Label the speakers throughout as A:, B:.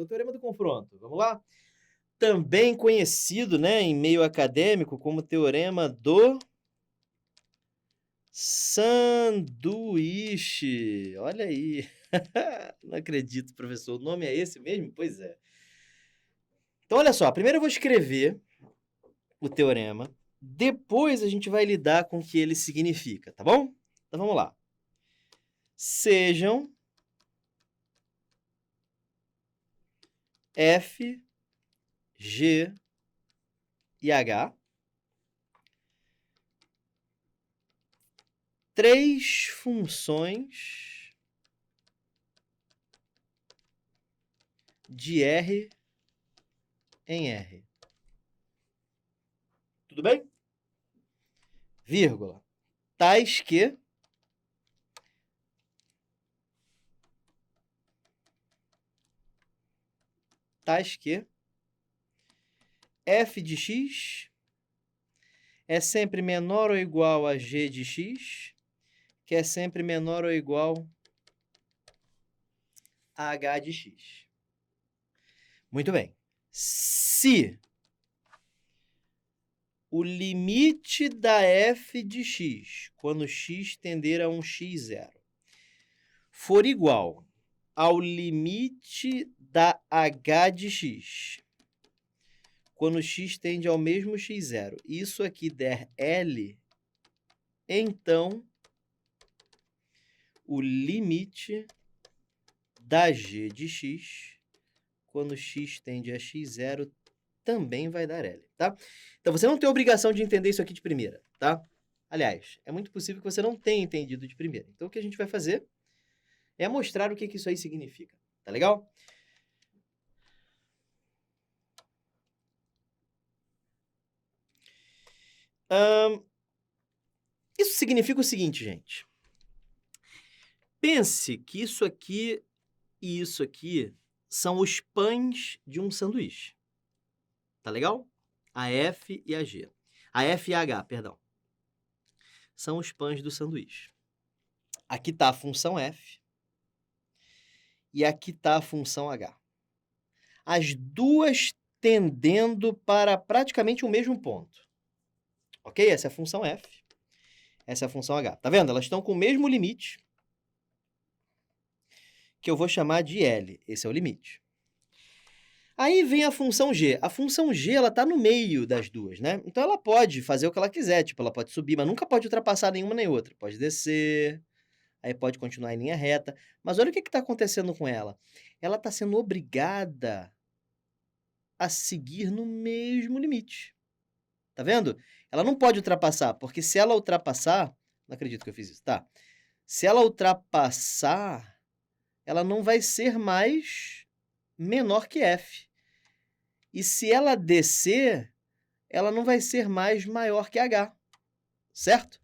A: Então, teorema do confronto, vamos lá? Também conhecido, né, em meio acadêmico como teorema do sanduíche. Olha aí. Não acredito, professor. O nome é esse mesmo? Pois é. Então, olha só. Primeiro eu vou escrever o teorema. Depois a gente vai lidar com o que ele significa, tá bom? Então, vamos lá. Sejam F, G e H três funções de R em R. Tudo bem? Vírgula. Tais que f de x é sempre menor ou igual a g de x, que é sempre menor ou igual a h de x. Muito bem. Se o limite da f de x, quando x tender a um x zero, for igual ao limite da h de x, quando x tende ao mesmo x0, isso aqui der L, então o limite da g de x, quando x tende a x0, também vai dar L, tá? Então, você não tem obrigação de entender isso aqui de primeira, tá? Aliás, é muito possível que você não tenha entendido de primeira. Então, o que a gente vai fazer é mostrar o que isso aí significa, tá legal? Isso significa o seguinte, gente. Pense que isso aqui e isso aqui são os pães de um sanduíche. Tá legal? A F e a G. A F e a H, perdão. São os pães do sanduíche. Aqui está a função F e aqui está a função H. As duas tendendo para praticamente o mesmo ponto. Ok? Essa é a função F. Essa é a função H. Tá vendo? Elas estão com o mesmo limite, que eu vou chamar de L. Esse é o limite. Aí vem a função G. A função G, ela tá no meio das duas, né? Então ela pode fazer o que ela quiser, tipo, ela pode subir, mas nunca pode ultrapassar nenhuma nem outra. Pode descer, aí pode continuar em linha reta. Mas olha o que está acontecendo com ela. Ela está sendo obrigada a seguir no mesmo limite. Tá vendo? Ela não pode ultrapassar, porque se ela ultrapassar... Não acredito que eu fiz isso, tá? Se ela ultrapassar, ela não vai ser mais menor que F. E se ela descer, ela não vai ser mais maior que H, certo?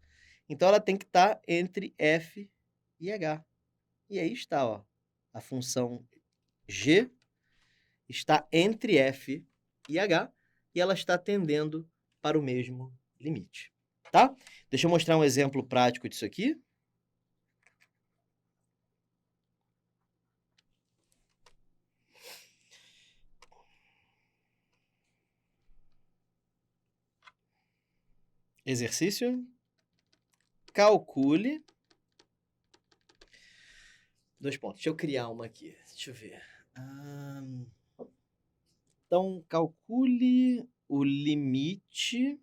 A: Então, ela tem que estar entre F e H. E aí está, ó, a função G está entre F e H e ela está tendendo para o mesmo limite, tá? Deixa eu mostrar um exemplo prático disso aqui. Exercício. Calcule. Dois pontos. Deixa eu criar uma aqui. Deixa eu ver. Então, calcule o limite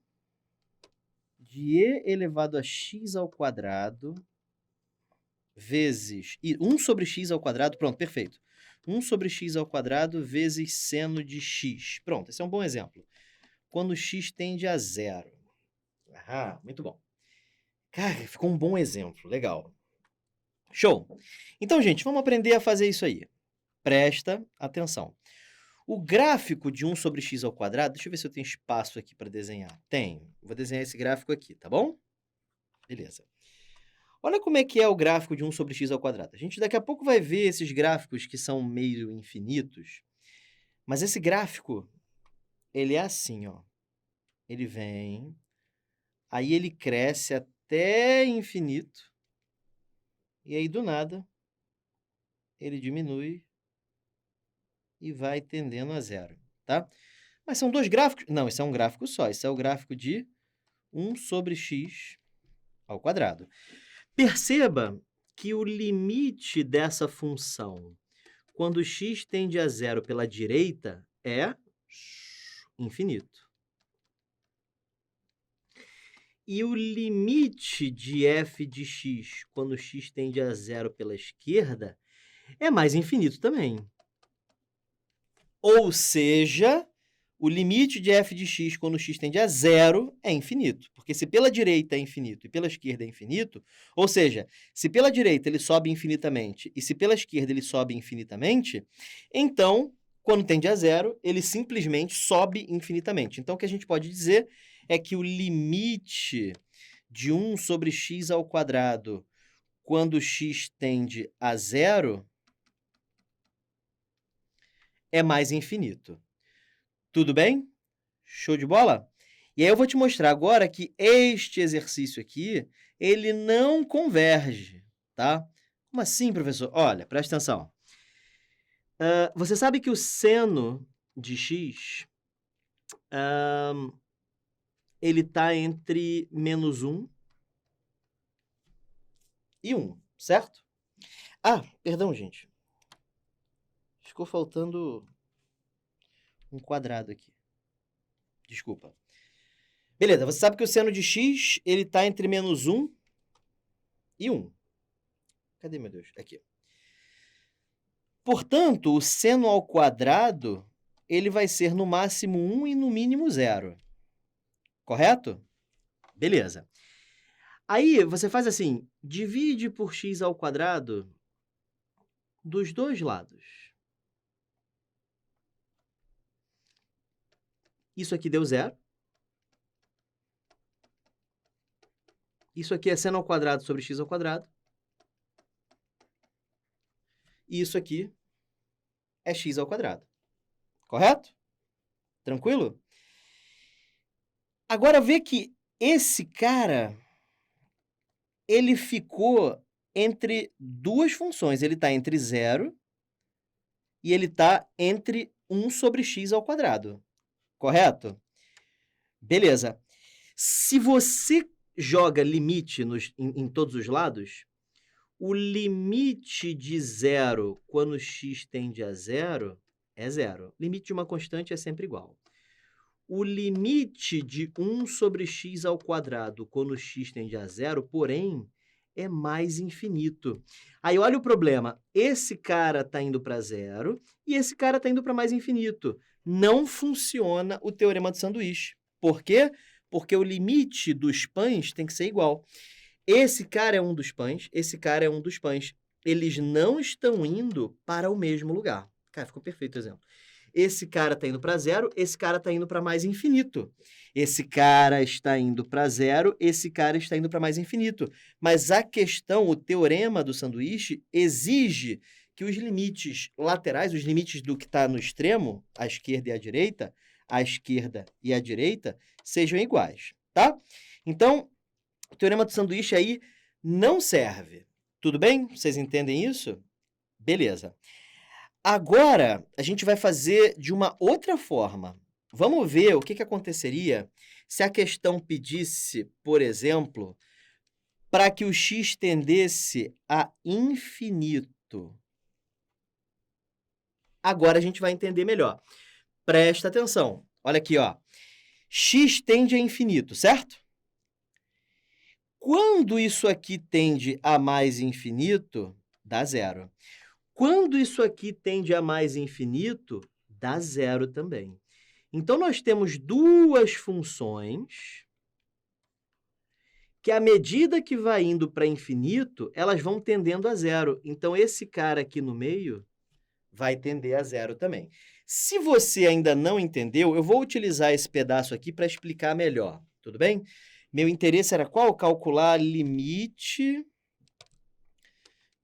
A: de e elevado a x ao quadrado vezes... 1 sobre x ao quadrado, pronto, perfeito. 1 sobre x ao quadrado vezes seno de x. Pronto, esse é um bom exemplo. Quando x tende a zero. Ah, muito bom. Cara, ficou um bom exemplo, legal. Show! Então, gente, vamos aprender a fazer isso aí. Presta atenção. O gráfico de 1 sobre x ao quadrado, deixa eu ver se eu tenho espaço aqui para desenhar. Tenho. Vou desenhar esse gráfico aqui, tá bom? Beleza. Olha como é que é o gráfico de 1 sobre x ao quadrado. A gente daqui a pouco vai ver esses gráficos que são meio infinitos, mas esse gráfico, ele é assim, ó. Ele vem, aí ele cresce até infinito, e aí do nada, ele diminui e vai tendendo a zero, tá? Mas são dois gráficos? Não, isso é um gráfico só. Isso é o gráfico de 1 sobre x ao quadrado. Perceba que o limite dessa função, quando x tende a zero pela direita, é infinito. E o limite de f de x, quando x tende a zero pela esquerda, é mais infinito também. Ou seja, o limite de f de x quando x tende a zero é infinito. Porque se pela direita é infinito e pela esquerda é infinito, ou seja, se pela direita ele sobe infinitamente e se pela esquerda ele sobe infinitamente, então, quando tende a zero, ele simplesmente sobe infinitamente. Então, o que a gente pode dizer é que o limite de 1 sobre x ao quadrado quando x tende a zero é mais infinito. Tudo bem? Show de bola? E aí eu vou te mostrar agora que este exercício aqui, ele não converge, tá? Como assim, professor? Olha, presta atenção. Você sabe que o seno de x, ele está entre menos 1 e 1, certo? Ah, perdão, gente. Ficou faltando um quadrado aqui. Desculpa. Beleza, você sabe que o seno de x, ele está entre menos 1 e 1. Cadê, meu Deus? Aqui. Portanto, o seno ao quadrado, ele vai ser no máximo 1 e no mínimo 0. Correto? Beleza. Aí, você faz assim, divide por x ao quadrado dos dois lados. Isso aqui deu 0. Isso aqui é seno ao quadrado sobre x ao quadrado. E isso aqui é x ao quadrado. Correto? Tranquilo? Agora, vê que esse cara, ele ficou entre duas funções. Ele está entre 0 e ele está entre 1 sobre x ao quadrado. Correto? Beleza. Se você joga limite em todos os lados, o limite de 0 quando x tende a 0 é 0. Limite de uma constante é sempre igual. O limite de 1 sobre x ao quadrado quando x tende a 0, porém, é mais infinito. Aí olha o problema. Esse cara está indo para 0 e esse cara está indo para mais infinito. Não funciona o teorema do sanduíche. Por quê? Porque o limite dos pães tem que ser igual. Esse cara é um dos pães, esse cara é um dos pães. Eles não estão indo para o mesmo lugar. Cara, ficou perfeito o exemplo. Esse cara está indo para 0, esse cara está indo para mais infinito. Esse cara está indo para 0, esse cara está indo para mais infinito. Mas a questão, o teorema do sanduíche, exige que os limites laterais, os limites do que está no extremo, a esquerda e a direita, sejam iguais, tá? Então, o teorema do sanduíche aí não serve. Tudo bem? Vocês entendem isso? Beleza. Agora, a gente vai fazer de uma outra forma. Vamos ver o que aconteceria se a questão pedisse, por exemplo, para que o x tendesse a infinito. Agora a gente vai entender melhor. Presta atenção. Olha aqui, ó. X tende a infinito, certo? Quando isso aqui tende a mais infinito, dá 0. Quando isso aqui tende a mais infinito, dá 0 também. Então, nós temos duas funções que, à medida que vai indo para infinito, elas vão tendendo a 0. Então, esse cara aqui no meio vai tender a 0 também. Se você ainda não entendeu, eu vou utilizar esse pedaço aqui para explicar melhor, tudo bem? Meu interesse era qual? Calcular limite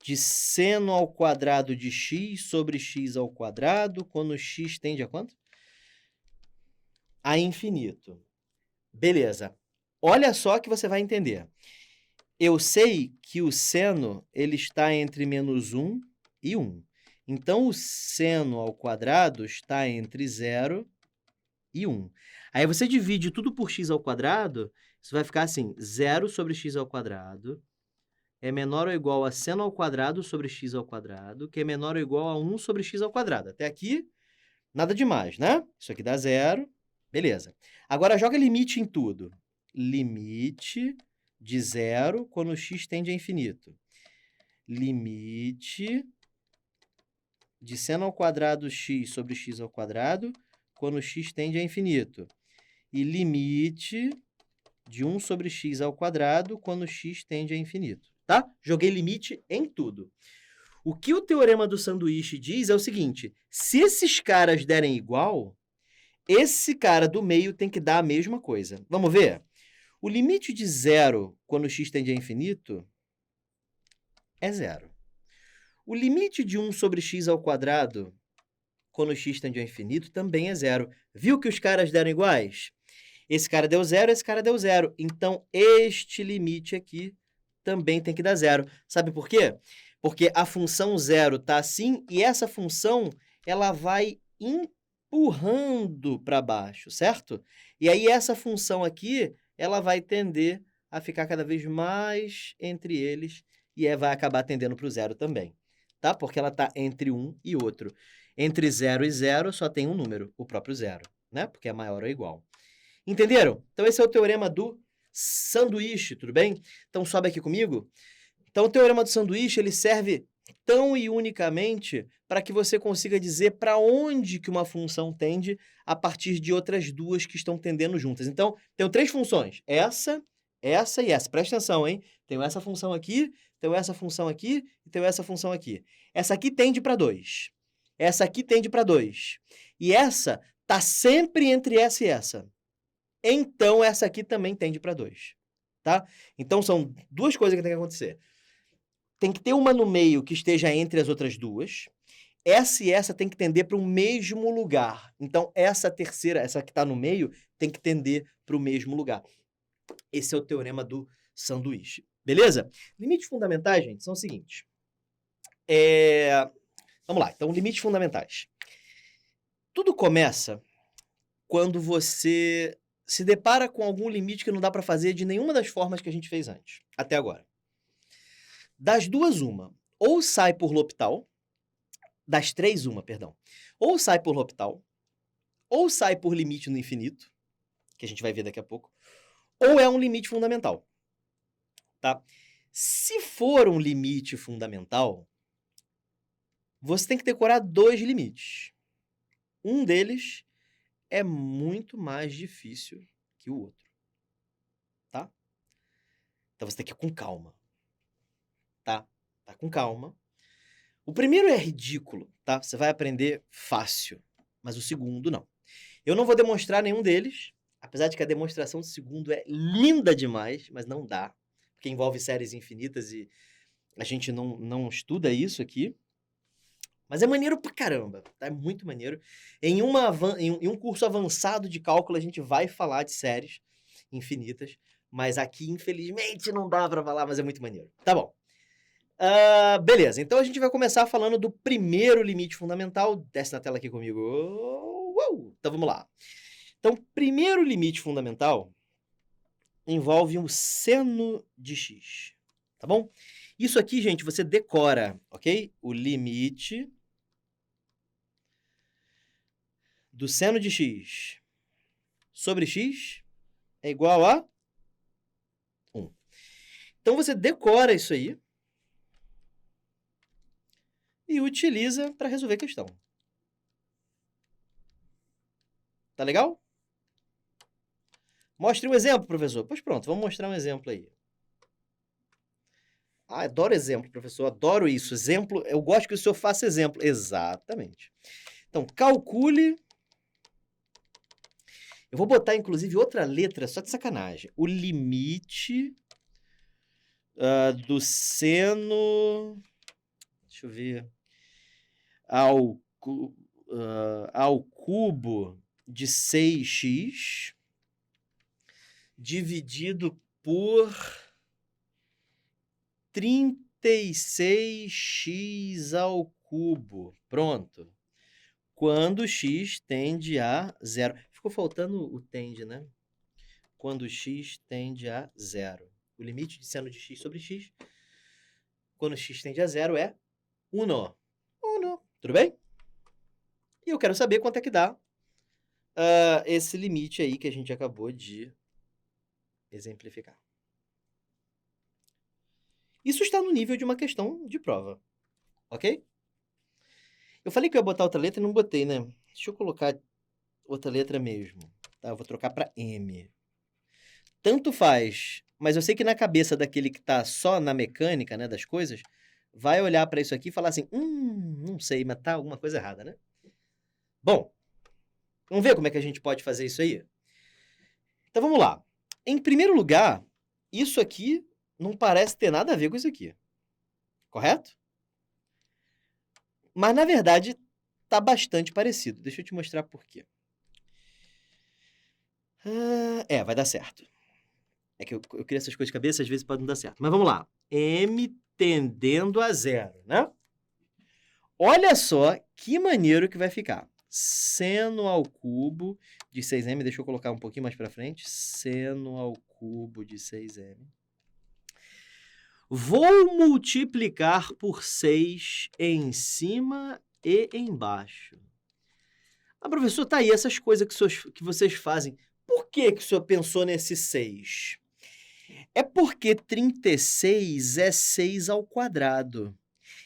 A: de seno ao quadrado de x sobre x ao quadrado, quando x tende a quanto? A infinito. Beleza. Olha só que você vai entender. Eu sei que o seno ele está entre menos 1 e 1. Então, o seno ao quadrado está entre 0 e 1. Aí você divide tudo por x ao quadrado, isso vai ficar assim, 0 sobre x ao quadrado é menor ou igual a seno ao quadrado sobre x ao quadrado, que é menor ou igual a 1 sobre x ao quadrado. Até aqui, nada demais, né? Isso aqui dá 0, beleza. Agora, joga limite em tudo. Limite de 0 quando x tende a infinito. Limite de seno ao quadrado x sobre x ao quadrado quando x tende a infinito. E limite de 1 sobre x ao quadrado quando x tende a infinito, tá? Joguei limite em tudo. O que o teorema do sanduíche diz é o seguinte, se esses caras derem igual, esse cara do meio tem que dar a mesma coisa. Vamos ver? O limite de 0 quando x tende a infinito é 0. O limite de 1 sobre x ao quadrado quando x tende a infinito também é 0. Viu que os caras deram iguais? Esse cara deu 0, esse cara deu 0. Então, este limite aqui também tem que dar 0. Sabe por quê? Porque a função 0 está assim e essa função ela vai empurrando para baixo, certo? E aí essa função aqui ela vai tender a ficar cada vez mais entre eles e vai acabar tendendo para o 0 também, tá? Porque ela está entre um e outro. Entre 0 e 0 só tem um número, o próprio 0, né? Porque é maior ou igual. Entenderam? Então, esse é o teorema do sanduíche, tudo bem? Então, sobe aqui comigo. Então, o teorema do sanduíche, ele serve tão e unicamente para que você consiga dizer para onde que uma função tende a partir de outras duas que estão tendendo juntas. Então, tenho três funções, essa e essa. Presta atenção, hein? Tenho essa função aqui, tenho essa função aqui e tenho essa função aqui. Essa aqui tende para 2. Essa aqui tende para 2. E essa está sempre entre essa e essa. Então, essa aqui também tende para 2, tá? Então, são duas coisas que tem que acontecer. Tem que ter uma no meio que esteja entre as outras duas. Essa e essa tem que tender para o mesmo lugar. Então, essa terceira, essa que está no meio, tem que tender para o mesmo lugar. Esse é o teorema do sanduíche. Beleza? Limites fundamentais, gente, são os seguintes. Vamos lá. Então, limites fundamentais. Tudo começa quando você se depara com algum limite que não dá para fazer de nenhuma das formas que a gente fez antes, até agora. Das duas, uma. Ou sai por L'Hopital, das três, uma, perdão. Ou sai por L'Hopital, ou sai por limite no infinito, que a gente vai ver daqui a pouco, ou é um limite fundamental, tá? Se for um limite fundamental, você tem que decorar dois limites. Um deles é muito mais difícil que o outro, tá? Então você tem que ir com calma, tá? Tá com calma. O primeiro é ridículo, tá? Você vai aprender fácil, mas o segundo não. Eu não vou demonstrar nenhum deles, apesar de que a demonstração do segundo é linda demais, mas não dá, porque envolve séries infinitas e a gente não estuda isso aqui. Mas é maneiro pra caramba, tá? É muito maneiro. Em um curso avançado de cálculo, a gente vai falar de séries infinitas, mas aqui, infelizmente, não dá pra falar, mas é muito maneiro. Tá bom. Beleza, então a gente vai começar falando do primeiro limite fundamental. Desce na tela aqui comigo. Então vamos lá. Então, primeiro limite fundamental envolve um seno de x, tá bom? Isso aqui, gente, você decora, ok? O limite do seno de x sobre x é igual a 1. Então, você decora isso aí e utiliza para resolver a questão. Tá legal? Mostre um exemplo, professor. Pois pronto, vamos mostrar um exemplo aí. Adoro exemplo, professor. Adoro isso. Exemplo, eu gosto que o senhor faça exemplo. Exatamente. Então, calcule. Eu vou botar, inclusive, outra letra só de sacanagem. O limite do seno... Deixa eu ver. Ao cubo de 6x dividido por 36x ao cubo. Pronto. Quando x tende a zero. Ficou faltando o tende, né? Quando x tende a zero. O limite de seno de x sobre x, quando x tende a zero, é 1. 1. Tudo bem? E eu quero saber quanto é que dá esse limite aí que a gente acabou de exemplificar. Isso está no nível de uma questão de prova, ok? Eu falei que eu ia botar outra letra e não botei, né? Deixa eu colocar outra letra mesmo. Tá? Eu vou trocar para M. Tanto faz, mas eu sei que na cabeça daquele que está só na mecânica, né, das coisas, vai olhar para isso aqui e falar assim, não sei, mas tá alguma coisa errada, né? Bom, vamos ver como é que a gente pode fazer isso aí? Então, vamos lá. Em primeiro lugar, isso aqui não parece ter nada a ver com isso aqui. Correto? Mas, na verdade, tá bastante parecido. Deixa eu te mostrar por quê. Vai dar certo. É que eu crio essas coisas de cabeça, às vezes pode não dar certo. Mas vamos lá. M tendendo a zero, né? Olha só que maneiro que vai ficar. Seno ao cubo de 6m, deixa eu colocar um pouquinho mais para frente. Seno ao cubo de 6m. Vou multiplicar por 6 em cima e embaixo. Professor, tá aí essas coisas que vocês fazem. Por que o senhor pensou nesse 6? É porque 36 é 6 ao quadrado.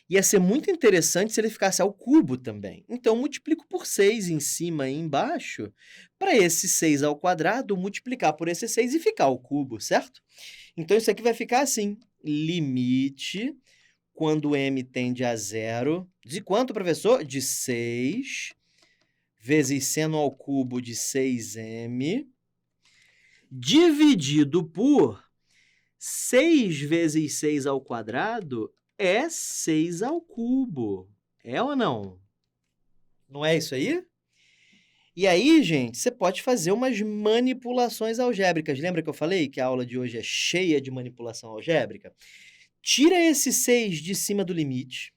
A: Ia ser muito interessante se ele ficasse ao cubo também. Então, eu multiplico por 6 em cima e embaixo, para esse 6 ao quadrado multiplicar por esse 6 e ficar ao cubo, certo? Então, isso aqui vai ficar assim, limite, quando m tende a zero, de quanto, professor? De 6 vezes seno ao cubo de 6m, dividido por 6 vezes 6 ao quadrado é 6 ao cubo. É ou não? Não é isso aí? E aí, gente, você pode fazer umas manipulações algébricas. Lembra que eu falei que a aula de hoje é cheia de manipulação algébrica? Tira esse 6 de cima do limite.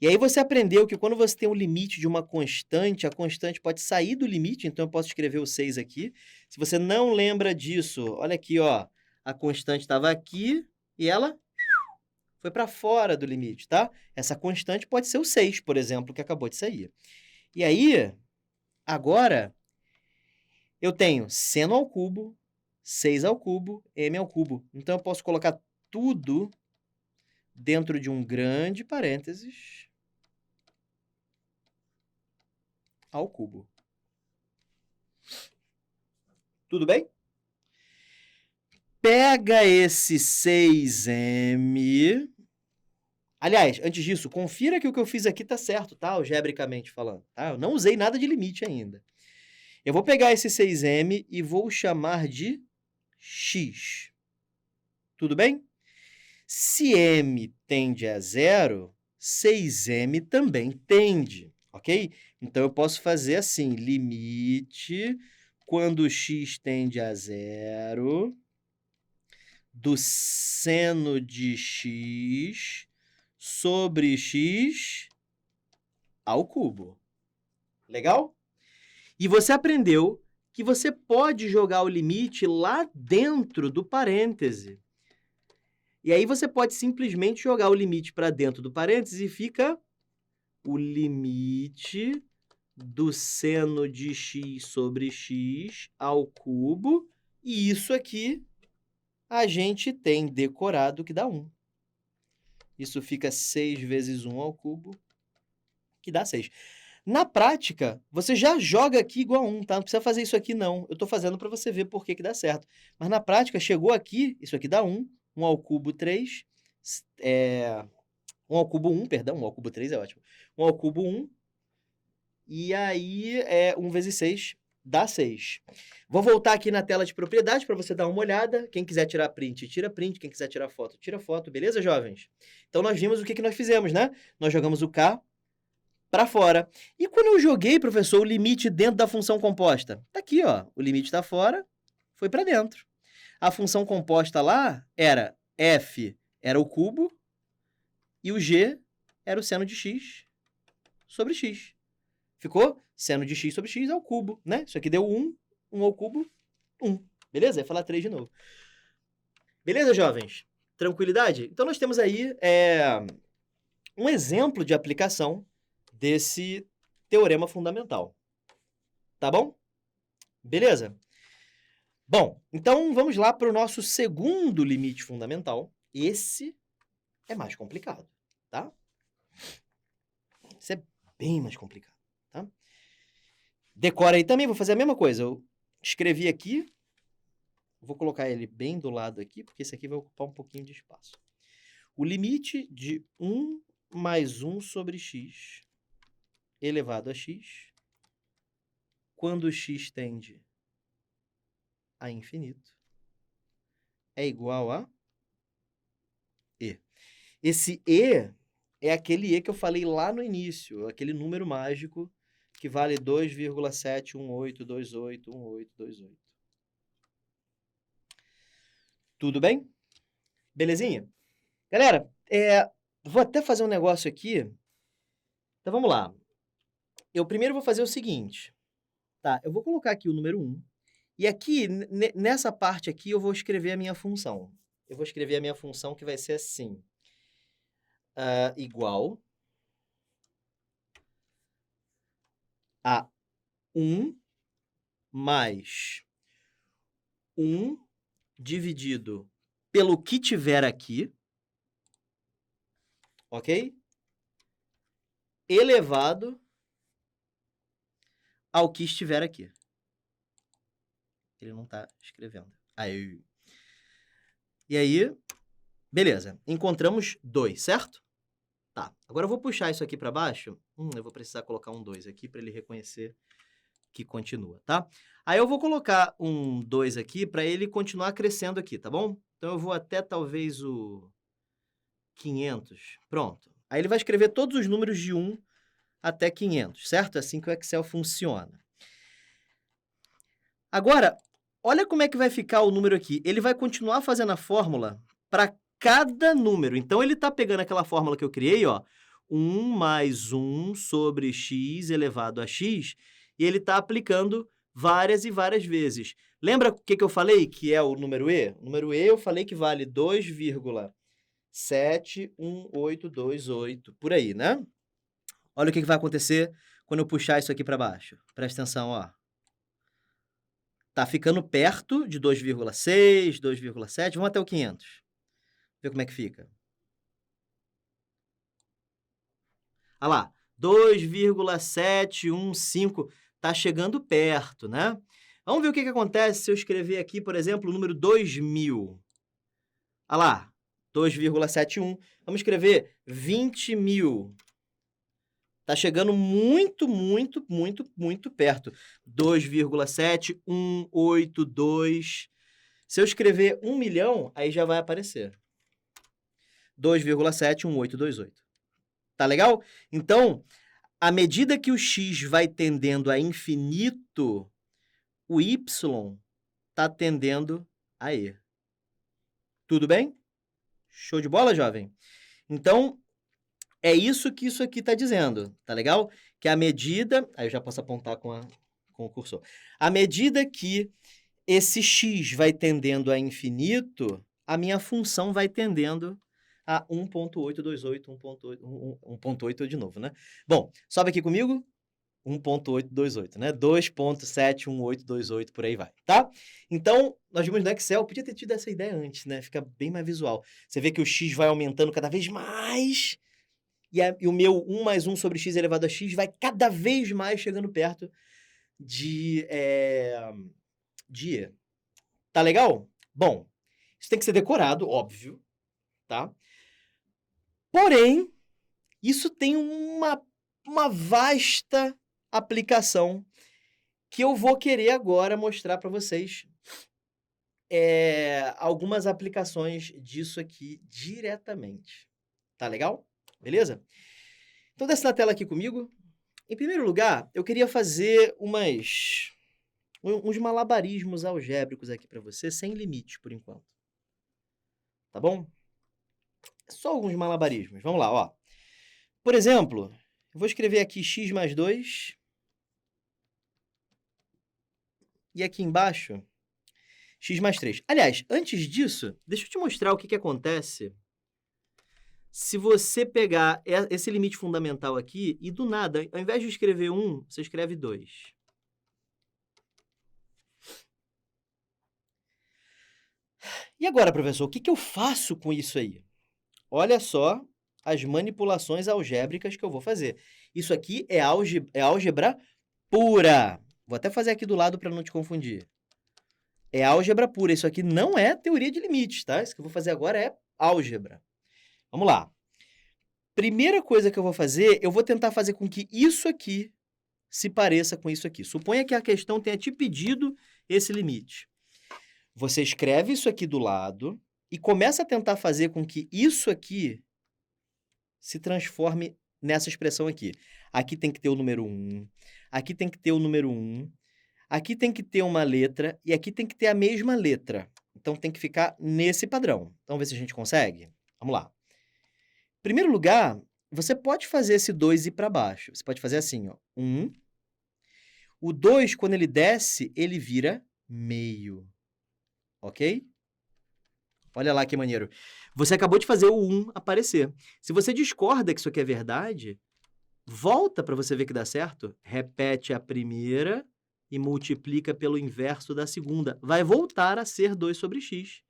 A: E aí você aprendeu que quando você tem um limite de uma constante, a constante pode sair do limite, então eu posso escrever o 6 aqui. Se você não lembra disso, olha aqui, ó, a constante estava aqui e ela foi para fora do limite, tá? Essa constante pode ser o 6, por exemplo, que acabou de sair. E aí, agora, eu tenho seno ao cubo, 6 ao cubo, m ao cubo. Então, eu posso colocar tudo dentro de um grande parênteses ao cubo. Tudo bem? Pega esse 6m... Aliás, antes disso, confira que o que eu fiz aqui está certo, tá? Algebricamente falando, tá? Eu não usei nada de limite ainda. Eu vou pegar esse 6m e vou chamar de x. Tudo bem? Se m tende a zero, 6m também tende, ok? Então, eu posso fazer assim, limite, quando x tende a zero, do seno de x sobre x ao cubo. Legal? E você aprendeu que você pode jogar o limite lá dentro do parêntese. E aí você pode simplesmente jogar o limite para dentro do parêntese e fica o limite do seno de x sobre x ao cubo. E isso aqui a gente tem decorado que dá 1. Isso fica 6 vezes 1 ao cubo, que dá 6. Na prática, você já joga aqui igual a 1, tá? Não precisa fazer isso aqui, não. Eu estou fazendo para você ver por que dá certo. Mas na prática, chegou aqui, isso aqui dá 1. 1 ao cubo, 3. 1 ao cubo, 1, perdão. 1 ao cubo, 3 é ótimo. 1 ao cubo, 1. E aí, 1 vezes 6 dá 6. Vou voltar aqui na tela de propriedade para você dar uma olhada. Quem quiser tirar print, tira print. Quem quiser tirar foto, tira foto. Beleza, jovens? Então, nós vimos o que nós fizemos, né? Nós jogamos o K para fora. E quando eu joguei, professor, o limite dentro da função composta? Tá aqui, ó. O limite está fora, foi para dentro. A função composta lá era f era o cubo e o g era o seno de x sobre x. Ficou? Seno de x sobre x ao cubo, né? Isso aqui deu 1, 1 ao cubo, 1. Beleza? Vai falar 3 de novo. Beleza, jovens? Tranquilidade? Então, nós temos aí um exemplo de aplicação desse teorema fundamental. Tá bom? Beleza? Bom, então vamos lá para o nosso segundo limite fundamental. Esse é mais complicado, tá? Esse é bem mais complicado, tá? Decora aí também, vou fazer a mesma coisa. Eu escrevi aqui, vou colocar ele bem do lado aqui, porque esse aqui vai ocupar um pouquinho de espaço. O limite de 1 mais 1 sobre x elevado a x, quando x tende a infinito, é igual a e. Esse e é aquele e que eu falei lá no início, aquele número mágico que vale 2,718281828. Tudo bem? Belezinha? Galera, vou até fazer um negócio aqui. Então, vamos lá. Eu primeiro vou fazer o seguinte. Tá, eu vou colocar aqui o número 1. E aqui, nessa parte aqui, eu vou escrever a minha função. Eu vou escrever a minha função que vai ser assim. Igual a 1 mais 1 dividido pelo que tiver aqui, ok? Elevado ao que estiver aqui. Ele não está escrevendo. Aí. E aí, beleza. Encontramos 2, certo? Tá. Agora eu vou puxar isso aqui para baixo. Eu vou precisar colocar um 2 aqui para ele reconhecer que continua, tá? Aí eu vou colocar um 2 aqui para ele continuar crescendo aqui, tá bom? Então eu vou até talvez o 500. Pronto. Aí ele vai escrever todos os números de 1 até 500, certo? É assim que o Excel funciona. Agora, olha como é que vai ficar o número aqui. Ele vai continuar fazendo a fórmula para cada número. Então, ele está pegando aquela fórmula que eu criei, ó, 1 mais 1 sobre x elevado a x, e ele está aplicando várias e várias vezes. Lembra o que eu falei que é o número e? O número e eu falei que vale 2,71828, por aí, né? Olha o que vai acontecer quando eu puxar isso aqui para baixo. Presta atenção, ó. Tá ficando perto de 2,6, 2,7, vamos até o 500. Vê como é que fica. Olha lá, 2,715, tá chegando perto, né? Vamos ver o que acontece se eu escrever aqui, por exemplo, o número 2000. Olha lá, 2,71. Vamos escrever 20.000. Tá chegando muito, muito, muito, muito perto. 2,7182. Se eu escrever 1 milhão, aí já vai aparecer. 2,71828. Tá legal? Então, à medida que o x vai tendendo a infinito, o y tá tendendo a e. Tudo bem? Show de bola, jovem? Então, é isso que isso aqui está dizendo, tá legal? Que à medida... Aí eu já posso apontar com o cursor. À medida que esse x vai tendendo a infinito, a minha função vai tendendo a 1.828, 1.8 de novo, né? Bom, sobe aqui comigo. 1.828, né? 2.71828, por aí vai, tá? Então, nós vimos no Excel, podia ter tido essa ideia antes, né? Fica bem mais visual. Você vê que o x vai aumentando cada vez mais... E o meu 1 mais 1 sobre x elevado a x vai cada vez mais chegando perto de e. Tá legal? Bom, isso tem que ser decorado, óbvio, tá? Porém, isso tem uma vasta aplicação que eu vou querer agora mostrar para vocês algumas aplicações disso aqui diretamente. Tá legal? Beleza? Então, desce na tela aqui comigo. Em primeiro lugar, eu queria fazer uns malabarismos algébricos aqui para você, sem limite, por enquanto. Tá bom? Só alguns malabarismos. Vamos lá, ó. Por exemplo, Eu vou escrever aqui x mais 2. E aqui embaixo, x mais 3. Aliás, antes disso, deixa eu te mostrar o que acontece se você pegar esse limite fundamental aqui e, do nada, ao invés de escrever 1, você escreve 2. E agora, professor, o que eu faço com isso aí? Olha só as manipulações algébricas que eu vou fazer. Isso aqui é álgebra pura. Vou até fazer aqui do lado para não te confundir. É álgebra pura. Isso aqui não é teoria de limites, tá? Isso que eu vou fazer agora é álgebra. Vamos lá. Primeira coisa que eu vou fazer, eu vou tentar fazer com que isso aqui se pareça com isso aqui. Suponha que a questão tenha te pedido esse limite. Você escreve isso aqui do lado e começa a tentar fazer com que isso aqui se transforme nessa expressão aqui. Aqui tem que ter o número 1, aqui tem que ter o número 1, aqui tem que ter uma letra e aqui tem que ter a mesma letra. Então, tem que ficar nesse padrão. Então, vamos ver se a gente consegue? Vamos lá. Em primeiro lugar, você pode fazer esse 2 ir para baixo. Você pode fazer assim, ó, 1. O 2, quando ele desce, ele vira meio. Ok? Olha lá que maneiro. Você acabou de fazer o 1 aparecer. Se você discorda que isso aqui é verdade, volta para você ver que dá certo. Repete a primeira e multiplica pelo inverso da segunda. Vai voltar a ser 2 sobre x.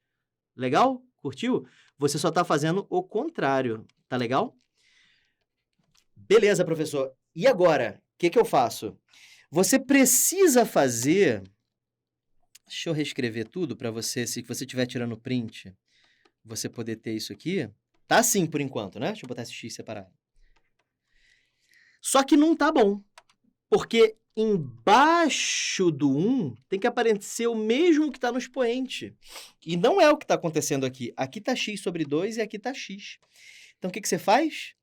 A: Legal? Curtiu? Você só está fazendo o contrário. Tá legal? Beleza, professor. E agora? O que eu faço? Você precisa fazer... Deixa eu reescrever tudo para você, se você estiver tirando print, você poder ter isso aqui. Tá assim por enquanto, né? Deixa eu botar esse x separado. Só que não tá bom, porque embaixo do 1 tem que aparecer o mesmo que está no expoente. E não é o que está acontecendo aqui. Aqui está x sobre 2 e aqui está x. Então, o que você faz?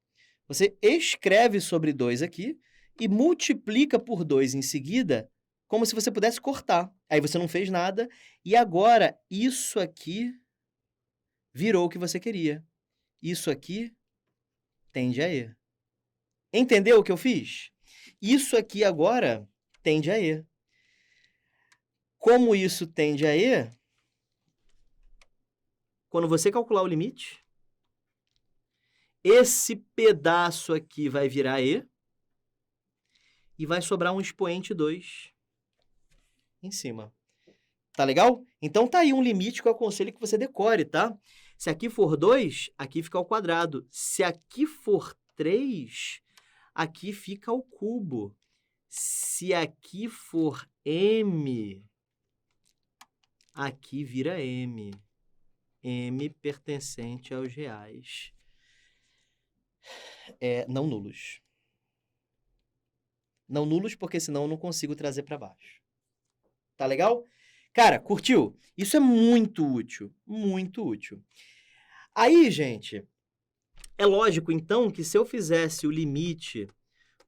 A: Você escreve sobre 2 aqui e multiplica por 2 em seguida, como se você pudesse cortar. Aí você não fez nada, e agora isso aqui virou o que você queria. Isso aqui tende a E. Entendeu o que eu fiz? Isso aqui agora tende a E. Como isso tende a E, quando você calcular o limite, esse pedaço aqui vai virar E e vai sobrar um expoente 2 em cima. Tá legal? Então tá aí um limite que eu aconselho que você decore, tá? Se aqui for 2, aqui fica ao quadrado. Se aqui for 3, aqui fica ao cubo. Se aqui for m, aqui vira m. M pertencente aos reais. Não nulos. Não nulos, porque senão eu não consigo trazer para baixo. Tá legal? Cara, curtiu? Isso é muito útil, muito útil. Aí, gente, é lógico, então, que se eu fizesse o limite,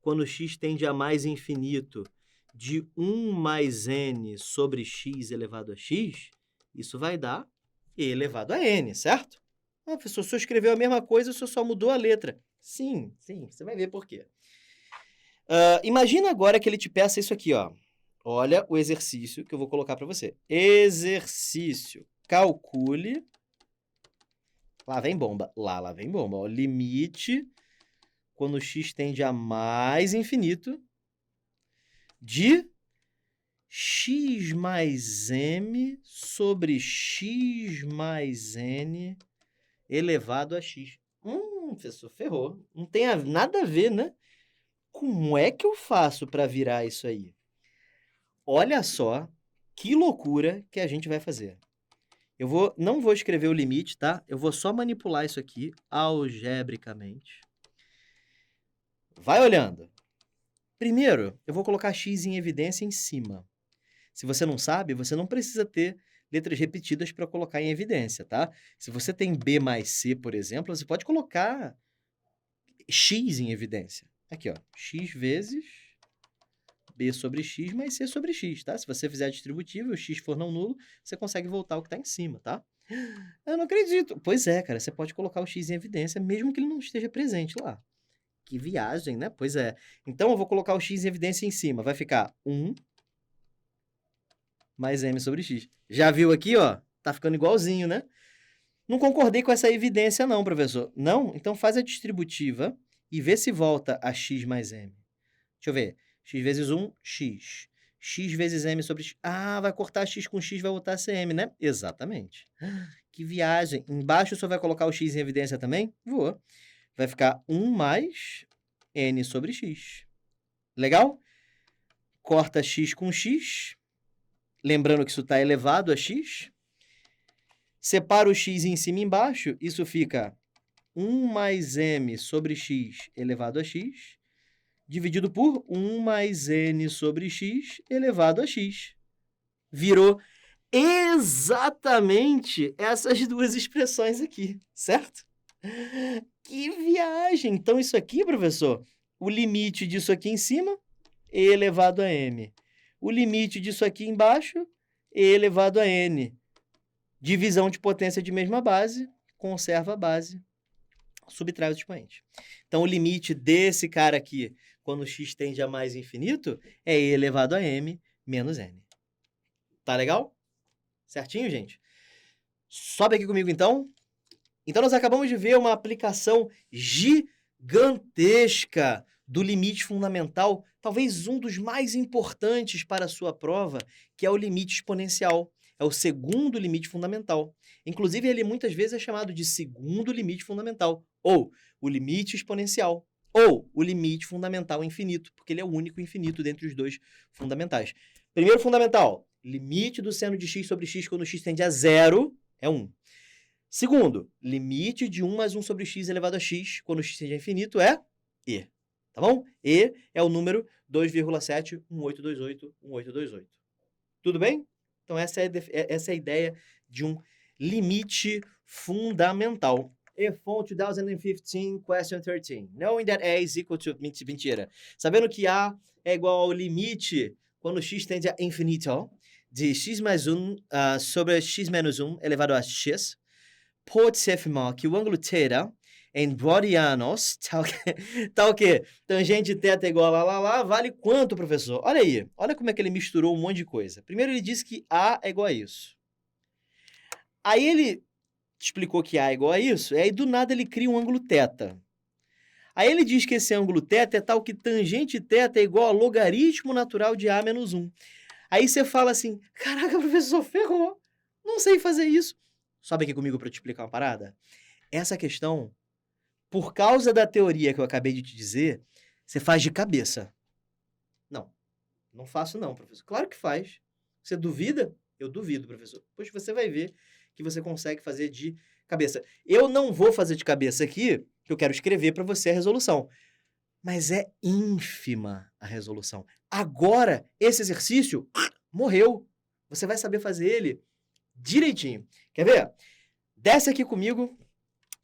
A: quando x tende a mais infinito, de 1 mais n sobre x elevado a x, isso vai dar e elevado a n, certo? Ah, professor, o senhor escreveu a mesma coisa, o senhor só mudou a letra. Sim, você vai ver por quê. Imagina agora que ele te peça isso aqui, ó. Olha o exercício que eu vou colocar para você. Exercício. Calcule. Lá vem bomba. Lá vem bomba. Ó, limite, quando x tende a mais infinito, de x mais m sobre x mais n elevado a x. Professor, ferrou. Não tem nada a ver, né? Como é que eu faço para virar isso aí? Olha só que loucura que a gente vai fazer. Não vou escrever o limite, tá? Eu vou só manipular isso aqui algebricamente. Vai olhando. Primeiro, eu vou colocar x em evidência em cima. Se você não sabe, você não precisa ter letras repetidas para colocar em evidência, tá? Se você tem b mais c, por exemplo, você pode colocar x em evidência. Aqui, ó, x vezes b sobre x mais c sobre x, tá? Se você fizer a distributiva e o x for não nulo, você consegue voltar ao que está em cima, tá? Eu não acredito. Pois é, cara, você pode colocar o x em evidência, mesmo que ele não esteja presente lá. Que viagem, né? Pois é. Então, eu vou colocar o x em evidência em cima. Vai ficar 1 mais m sobre x. Já viu aqui, ó? Tá ficando igualzinho, né? Não concordei com essa evidência não, professor. Não? Então, faz a distributiva e vê se volta a x mais m. Deixa eu ver. X vezes 1, x. X vezes m sobre x. Ah, vai cortar x com x, vai voltar a ser m, né? Exatamente. Que viagem. Embaixo o senhor vai colocar o x em evidência também? Vou. Vai ficar 1 mais n sobre x. Legal? Corta x com x. Lembrando que isso está elevado a x. Separa o x em cima e embaixo. Isso fica 1 mais m sobre x elevado a x, dividido por 1 mais n sobre x elevado a x. Virou exatamente essas duas expressões aqui, certo? Que viagem! Então, isso aqui, professor, o limite disso aqui em cima, e elevado a m. O limite disso aqui embaixo, e elevado a n. Divisão de potência de mesma base, conserva a base, subtrai os expoentes. Então, o limite desse cara aqui, quando x tende a mais infinito, é e elevado a m menos n. Tá legal? Certinho, gente? Sobe aqui comigo, então. Então, nós acabamos de ver uma aplicação gigantesca do limite fundamental, talvez um dos mais importantes para a sua prova, que é o limite exponencial. É o segundo limite fundamental. Inclusive, ele muitas vezes é chamado de segundo limite fundamental, ou o limite exponencial, ou o limite fundamental infinito, porque ele é o único infinito dentre os dois fundamentais. Primeiro fundamental, limite do seno de x sobre x quando x tende a zero é 1. Segundo, limite de 1 mais 1 sobre x elevado a x quando x tende a infinito é e. Tá bom? E é o número 2,718281828. Tudo bem? Então, essa é a ideia de um limite fundamental. E-Font 2015, question 13. Knowing that A is equal to... Mentira. Sabendo que A é igual ao limite, quando x tende a infinito, de x mais 1 sobre x menos 1 elevado a x, pode-se afirmar que o ângulo θ em brownianos, tá o quê? Tangente θ igual a lá, vale quanto, professor? Olha aí, olha como é que ele misturou um monte de coisa. Primeiro ele disse que A é igual a isso. Aí ele explicou que A é igual a isso, e aí do nada ele cria um ângulo θ. Aí ele diz que esse ângulo θ é tal que tangente θ é igual a logaritmo natural de A menos 1. Aí você fala assim, caraca, professor, ferrou, não sei fazer isso. Sobe aqui comigo para eu te explicar uma parada. Essa questão, por causa da teoria que eu acabei de te dizer, você faz de cabeça. Não faço não, professor. Claro que faz. Você duvida? Eu duvido, professor. Pois você vai ver que você consegue fazer de cabeça. Eu não vou fazer de cabeça aqui, que eu quero escrever para você a resolução. Mas é ínfima a resolução. Agora, esse exercício morreu. Você vai saber fazer ele direitinho. Quer ver? Desce aqui comigo.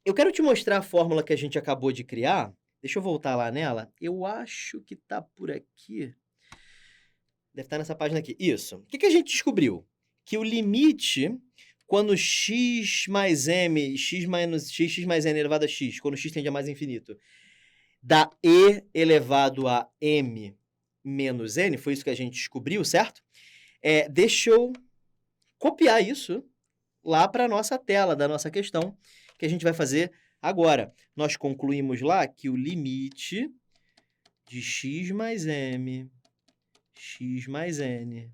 A: Eu quero te mostrar a fórmula que a gente acabou de criar. Deixa eu voltar lá nela. Eu acho que tá por aqui. Deve estar nessa página aqui. Isso. O que a gente descobriu? Que o limite, quando x mais m, x mais n elevado a x, quando x tende a mais infinito, dá e elevado a m menos n, foi isso que a gente descobriu, certo? Deixa eu copiar isso lá para a nossa tela da nossa questão, que a gente vai fazer agora. Nós concluímos lá que o limite de x mais m, x mais n,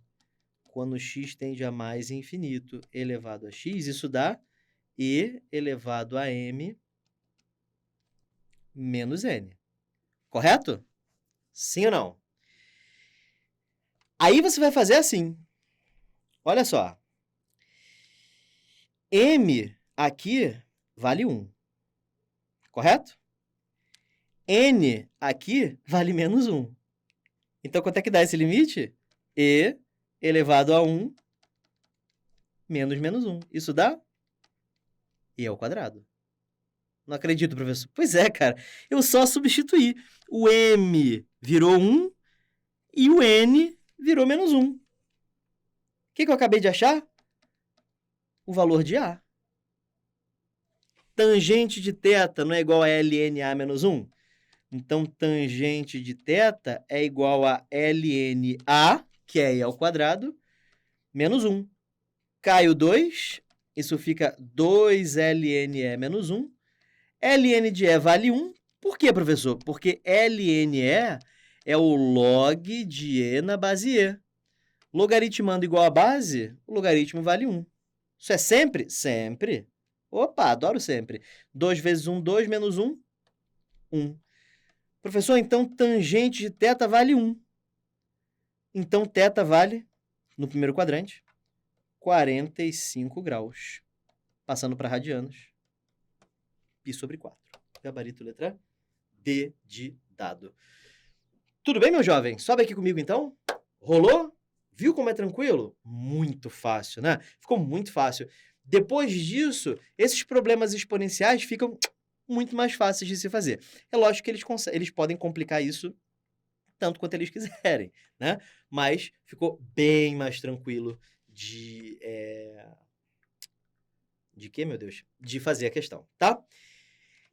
A: quando x tende a mais infinito elevado a x, isso dá e elevado a m menos n. Correto? Sim ou não? Aí você vai fazer assim. Olha só. M aqui vale 1. Correto? N aqui vale menos 1. Então, quanto é que dá esse limite? E elevado a 1 menos 1. Isso dá e ao quadrado. Não acredito, professor. Pois é, cara. Eu só substituí. O M virou 1 e o N virou menos 1. O que eu acabei de achar? O valor de A. Tangente de θ não é igual a LNA menos 1? Então, tangente de θ é igual a ln(A), que é e ao quadrado, menos 1. Cai o 2, isso fica 2ln(E) menos 1. ln de E vale 1. Por quê, professor? Porque ln(E) é o log de E na base E. Logaritmando igual a base, o logaritmo vale 1. Isso é sempre? Sempre. Opa, adoro sempre. 2 vezes 1, 2, menos 1, 1. Professor, então tangente de θ vale 1. Então, θ vale, no primeiro quadrante, 45 graus. Passando para radianos. Π sobre 4. Gabarito letra D de dado. Tudo bem, meu jovem? Sobe aqui comigo, então. Rolou? Viu como é tranquilo? Muito fácil, né? Ficou muito fácil. Depois disso, esses problemas exponenciais ficam muito mais fáceis de se fazer. É lógico que eles podem complicar isso tanto quanto eles quiserem, né? Mas ficou bem mais tranquilo de quê, meu Deus? De fazer a questão, tá?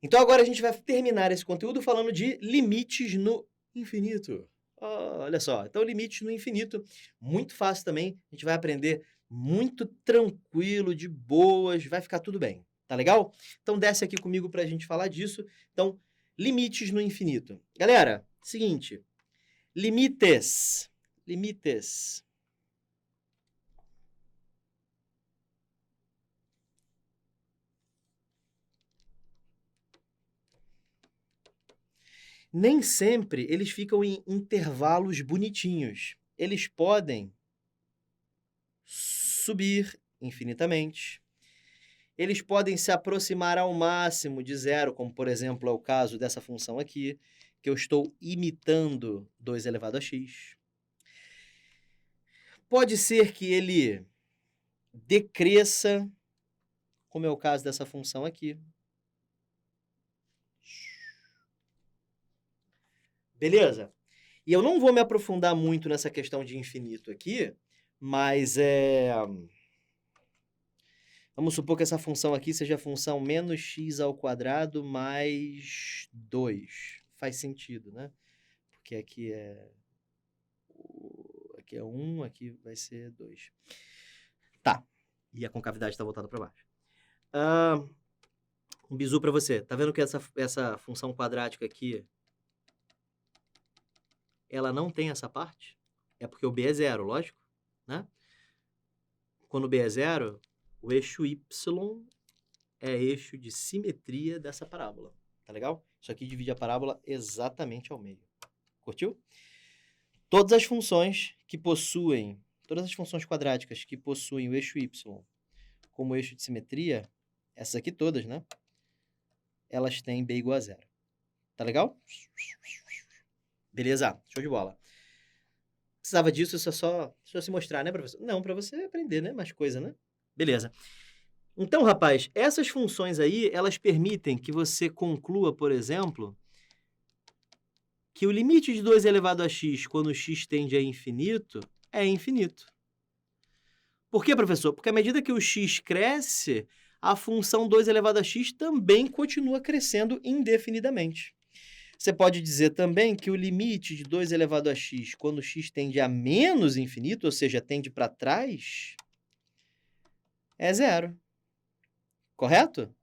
A: Então agora a gente vai terminar esse conteúdo falando de limites no infinito. Olha só, então limites no infinito, muito fácil também, a gente vai aprender muito tranquilo, de boas, vai ficar tudo bem, tá legal? Então desce aqui comigo para a gente falar disso. Então, limites no infinito. Galera, seguinte, limites. Nem sempre eles ficam em intervalos bonitinhos. Eles podem subir infinitamente. Eles podem se aproximar ao máximo de zero, como, por exemplo, é o caso dessa função aqui, que eu estou imitando 2 elevado a x. Pode ser que ele decresça, como é o caso dessa função aqui. Beleza? E eu não vou me aprofundar muito nessa questão de infinito aqui, mas vamos supor que essa função aqui seja a função menos x ao quadrado mais 2. Faz sentido, né? Porque aqui é 1, aqui vai ser 2. Tá. E a concavidade está voltada para baixo. Um bizu para você. Tá vendo que essa função quadrática aqui, ela não tem essa parte? É porque o b é zero, lógico, né? Quando o b é zero, o eixo y é eixo de simetria dessa parábola. Tá legal? Isso aqui divide a parábola exatamente ao meio. Curtiu? Todas as funções quadráticas que possuem o eixo y como eixo de simetria, essas aqui todas, né? Elas têm b igual a zero. Tá legal? Beleza, show de bola. Precisava disso, isso é só se mostrar, né, professor? Não, para você aprender, né? Mais coisa, né? Beleza. Então, rapaz, essas funções aí, elas permitem que você conclua, por exemplo, que o limite de 2 elevado a x quando x tende a infinito é infinito. Por quê, professor? Porque à medida que o x cresce, a função 2 elevado a x também continua crescendo indefinidamente. Você pode dizer também que o limite de 2 elevado a x quando x tende a menos infinito, ou seja, tende para trás, é zero. Correto?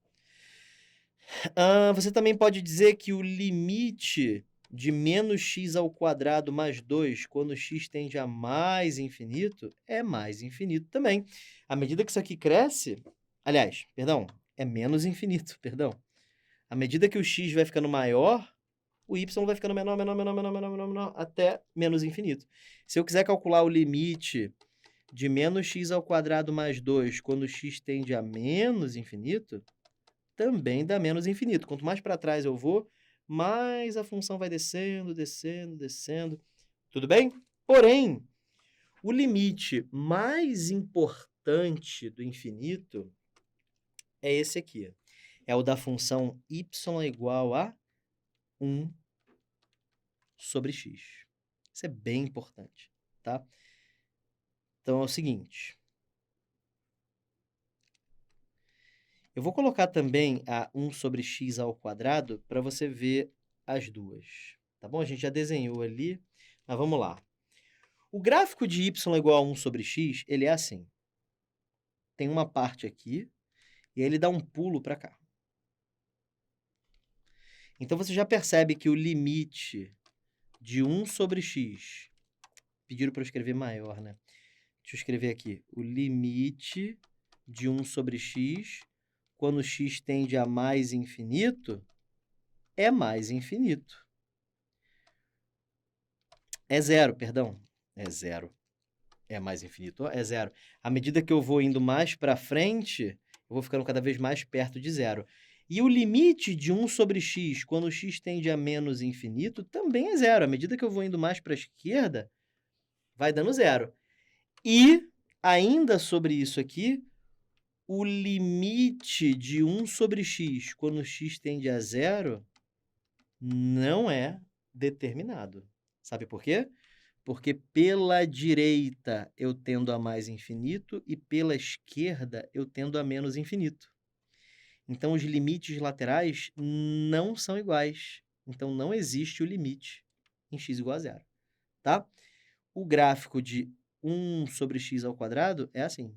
A: Você também pode dizer que o limite de menos x ao quadrado mais 2, quando x tende a mais infinito, é mais infinito também. À medida que isso aqui cresce, aliás, perdão, é menos infinito, perdão. À medida que o x vai ficando maior, o y vai ficando menor, até menos infinito. Se eu quiser calcular o limite de menos x ao quadrado mais 2, quando x tende a menos infinito, também dá menos infinito. Quanto mais para trás eu vou, mais a função vai descendo. Tudo bem? Porém, o limite mais importante do infinito é esse aqui. É o da função y igual a 1 sobre x. Isso é bem importante, tá? Então, é o seguinte. Eu vou colocar também a 1 sobre x ao quadrado para você ver as duas. Tá bom? A gente já desenhou ali, mas vamos lá. O gráfico de y igual a 1 sobre x, ele é assim. Tem uma parte aqui, e aí ele dá um pulo para cá. Então, você já percebe que o limite de 1 sobre x... Pediram para eu escrever maior, né? Deixa eu escrever aqui. O limite de 1 sobre x, quando x tende a mais infinito, é mais infinito. É zero, perdão. É zero. É mais infinito, é zero. À medida que eu vou indo mais para frente, eu vou ficando cada vez mais perto de zero. E o limite de 1 sobre x, quando x tende a menos infinito, também é zero. À medida que eu vou indo mais para a esquerda, vai dando zero. E, ainda sobre isso aqui, o limite de 1 sobre x, quando x tende a zero, não é determinado. Sabe por quê? Porque pela direita eu tendo a mais infinito e pela esquerda eu tendo a menos infinito. Então, os limites laterais não são iguais. Então, não existe o limite em x igual a zero. Tá? O gráfico de 1 sobre x ao quadrado é assim.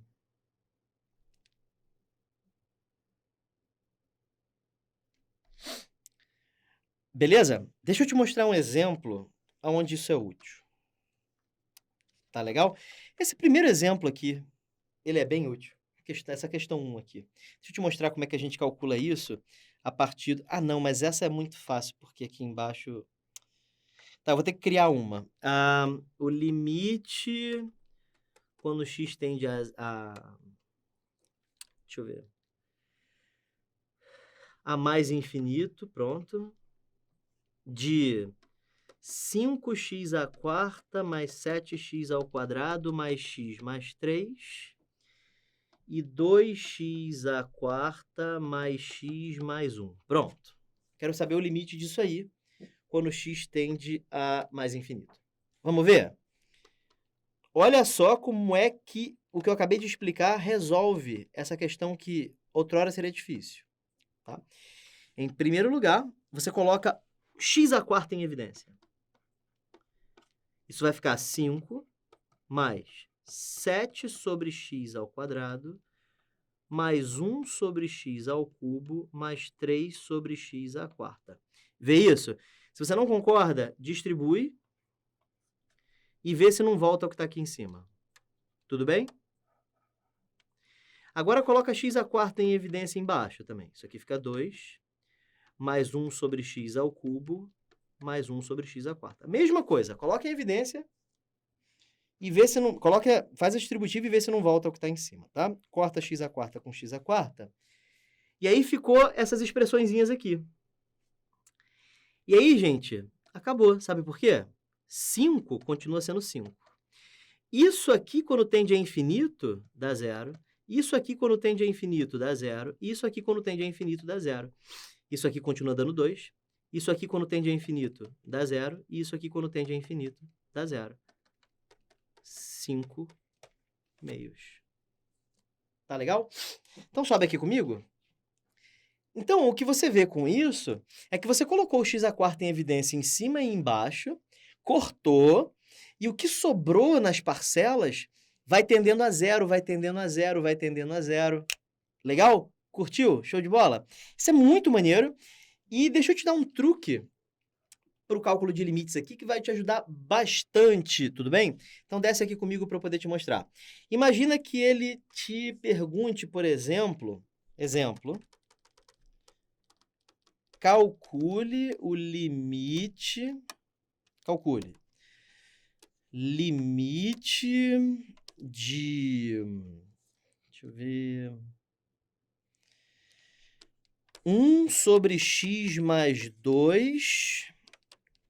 A: Beleza? Deixa eu te mostrar um exemplo onde isso é útil. Tá legal? Esse primeiro exemplo aqui, ele é bem útil. Essa questão 1 aqui. Deixa eu te mostrar como é que a gente calcula isso a partir... Ah, não, mas essa é muito fácil, porque aqui embaixo... Tá, eu vou ter que criar uma. O limite quando x tende a... Deixa eu ver. A mais infinito, pronto. De 5x à quarta mais 7x ao quadrado mais x mais 3... e 2x à quarta mais x mais 1. Pronto. Quero saber o limite disso aí, quando x tende a mais infinito. Vamos ver? Olha só como é que o que eu acabei de explicar resolve essa questão que outrora seria difícil. Tá? Em primeiro lugar, você coloca x à quarta em evidência. Isso vai ficar 5 mais 7 sobre x ao quadrado mais 1 sobre x ao cubo, mais 3 sobre x à quarta. Vê isso? Se você não concorda, distribui e vê se não volta ao que está aqui em cima. Tudo bem? Agora coloca x à quarta em evidência embaixo também. Isso aqui fica 2, mais 1 sobre x ao cubo, mais 1 sobre x à quarta. Mesma coisa, coloca em evidência e vê se não... faz a distributiva e vê se não volta ao que está em cima, tá? Corta x à quarta com x à quarta. E aí ficou essas expressõezinhas aqui. E aí, gente, acabou. Sabe por quê? 5 continua sendo 5. Isso aqui, quando tende a infinito, dá 0. Isso aqui, quando tende a infinito, dá 0. Isso aqui, quando tende a infinito, dá 0. Isso aqui continua dando 2. Isso aqui, quando tende a infinito, dá 0. E isso aqui, quando tende a infinito, dá 0. 5 meios. Tá legal? Então, sobe aqui comigo. Então, o que você vê com isso é que você colocou o x à quarta em evidência em cima e embaixo, cortou, e o que sobrou nas parcelas vai tendendo a zero, vai tendendo a zero, vai tendendo a zero. Legal? Curtiu? Show de bola? Isso é muito maneiro. E deixa eu te dar um truque para o cálculo de limites aqui que vai te ajudar bastante, tudo bem? Então, desce aqui comigo para eu poder te mostrar. Imagina que ele te pergunte, por exemplo, calcule o limite, de, deixa eu ver, 1 sobre x mais 2,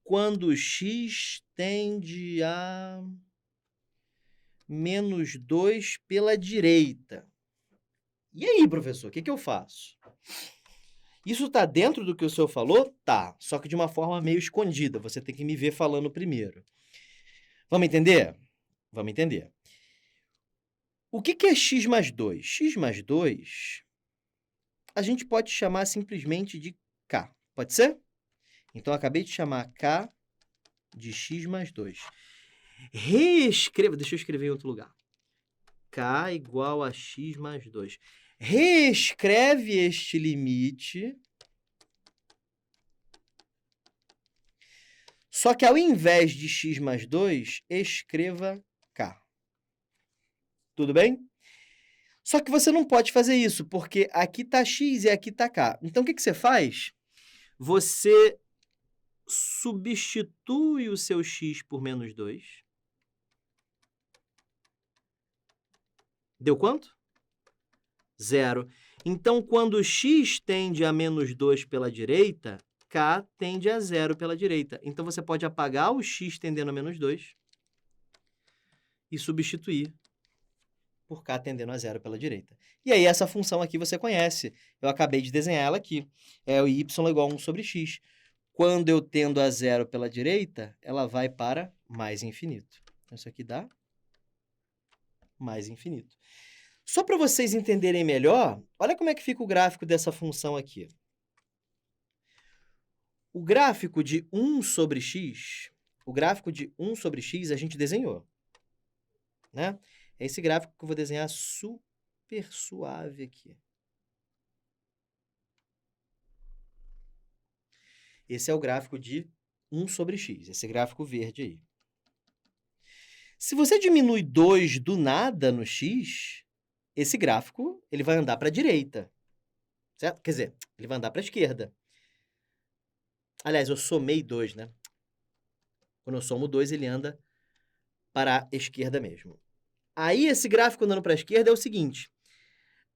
A: quando x tende a menos 2 pela direita. E aí, professor, o que eu faço? Isso está dentro do que o senhor falou? Tá, só que de uma forma meio escondida. Você tem que me ver falando primeiro. Vamos entender? Vamos entender. O que é x mais 2? X mais 2, a gente pode chamar simplesmente de k. Pode ser? Então, eu acabei de chamar k de x mais 2. Reescreva, deixa eu escrever em outro lugar. K igual a x mais 2. Reescreve este limite, só que ao invés de x mais 2, escreva k. Tudo bem? Só que você não pode fazer isso, porque aqui está x e aqui está k. Então, o que você faz? Você substitui o seu x por menos 2. Deu quanto? 0. Então, quando x tende a menos 2 pela direita, k tende a 0 pela direita. Então, você pode apagar o x tendendo a menos 2 e substituir por k tendendo a 0 pela direita. E aí, essa função aqui você conhece. Eu acabei de desenhar ela aqui. É o y igual a 1 sobre x. Quando eu tendo a 0 pela direita, ela vai para mais infinito. Então, isso aqui dá mais infinito. Só para vocês entenderem melhor, olha como é que fica o gráfico dessa função aqui. O gráfico de 1 sobre x, a gente desenhou, né? É esse gráfico que eu vou desenhar super suave aqui. Esse é o gráfico de 1 sobre x, esse gráfico verde aí. Se você diminui 2 do nada no x, esse gráfico ele vai andar para a direita, certo? Quer dizer, ele vai andar para a esquerda. Aliás, eu somei 2, né? Quando eu somo 2, ele anda para a esquerda mesmo. Aí, esse gráfico andando para a esquerda é o seguinte.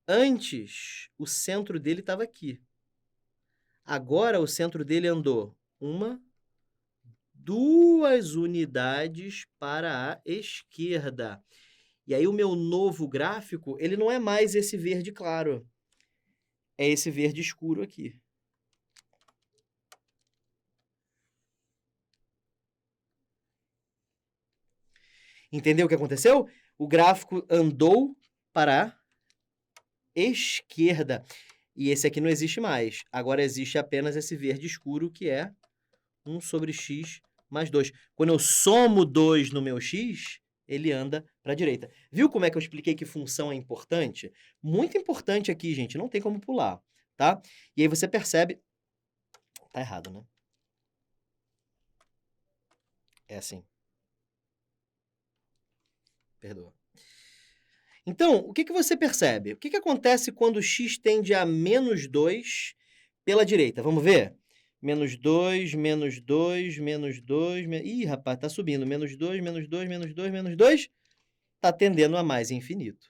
A: Antes, o centro dele estava aqui. Agora, o centro dele andou 1, 2 unidades para a esquerda. E aí, o meu novo gráfico, ele não é mais esse verde claro. É esse verde escuro aqui. Entendeu o que aconteceu? O gráfico andou para a esquerda. E esse aqui não existe mais. Agora existe apenas esse verde escuro, que é 1 sobre x mais 2. Quando eu somo 2 no meu x, ele anda para a direita. Viu como é que eu expliquei que função é importante? Muito importante aqui, gente. Não tem como pular, tá? E aí você percebe... Tá errado, né? É assim. Perdoa. Então, o que você percebe? O que acontece quando x tende a menos 2 pela direita? Vamos ver? Menos 2, menos 2, menos 2... Ih, rapaz, tá subindo. Menos 2, menos 2, menos 2, menos 2. Tá tendendo a mais infinito,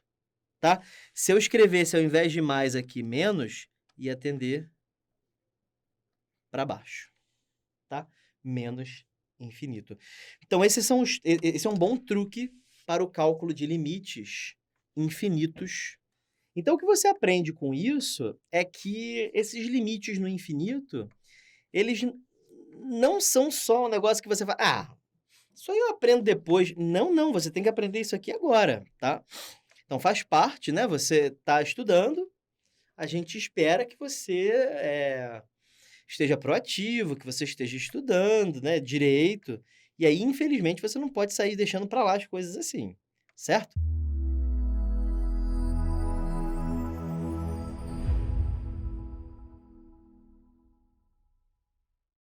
A: tá? Se eu escrevesse, ao invés de mais aqui, menos, ia tender para baixo, tá? Menos infinito. Então, esse é um bom truque para o cálculo de limites infinitos. Então, o que você aprende com isso é que esses limites no infinito, eles não são só um negócio que você vai... Ah, isso aí eu aprendo depois. Não, você tem que aprender isso aqui agora, tá? Então, faz parte, né? Você está estudando, a gente espera que você esteja proativo, que você esteja estudando, né? Direito. E aí, infelizmente, você não pode sair deixando para lá as coisas assim, certo?